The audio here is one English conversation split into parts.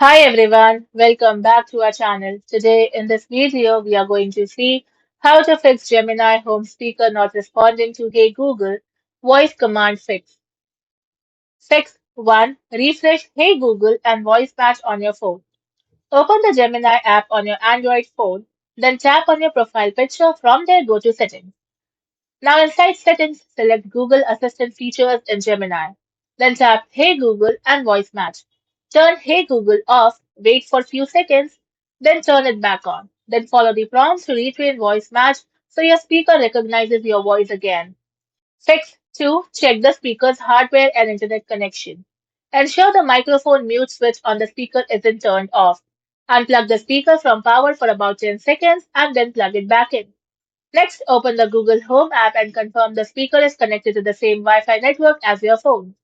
Hi everyone, welcome back to our channel. Today in this video, we are going to see how to fix Gemini Home speaker not responding to Hey Google voice command fix. Fix 1. Refresh Hey Google and voice match on your phone. Open the Gemini app on your Android phone, then tap on your profile picture. From there, go to Settings. Now inside Settings, select Google Assistant features in Gemini. Then tap Hey Google and voice match. Turn Hey Google off, wait for few seconds, then turn it back on. Then follow the prompts to retrain voice match so your speaker recognizes your voice again. Fix 2. Check the speaker's hardware and internet connection. Ensure the microphone mute switch on the speaker isn't turned off. Unplug the speaker from power for about 10 seconds and then plug it back in. Next, open the Google Home app and confirm the speaker is connected to the same Wi-Fi network as your phone.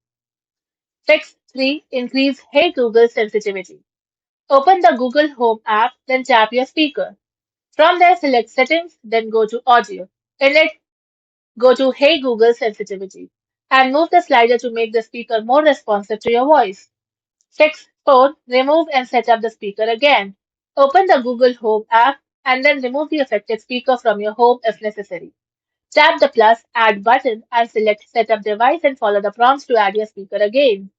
Fix 3. Increase Hey Google sensitivity. Open the Google Home app, then tap your speaker. From there, select Settings, then go to Audio. In it, go to Hey Google sensitivity and move the slider to make the speaker more responsive to your voice. Fix 4. Remove and set up the speaker again. Open the Google Home app and then remove the affected speaker from your home if necessary. Tap the plus Add button and select Setup device and follow the prompts to add your speaker again.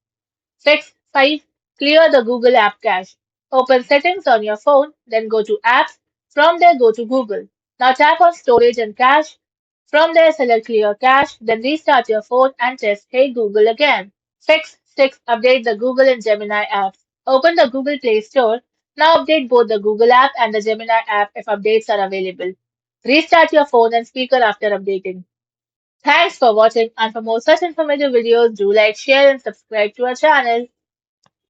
Fix 5. Clear the Google App Cache. Open Settings on your phone, then go to Apps. From there, go to Google. Now tap on Storage and Cache. From there, select Clear Cache, then restart your phone and test Hey Google again. Fix 6. Update the Google and Gemini apps. Open the Google Play Store. Now update both the Google app and the Gemini app if updates are available. Restart your phone and speaker after updating. Thanks for watching, and for more such informative videos, do like, share and subscribe to our channel.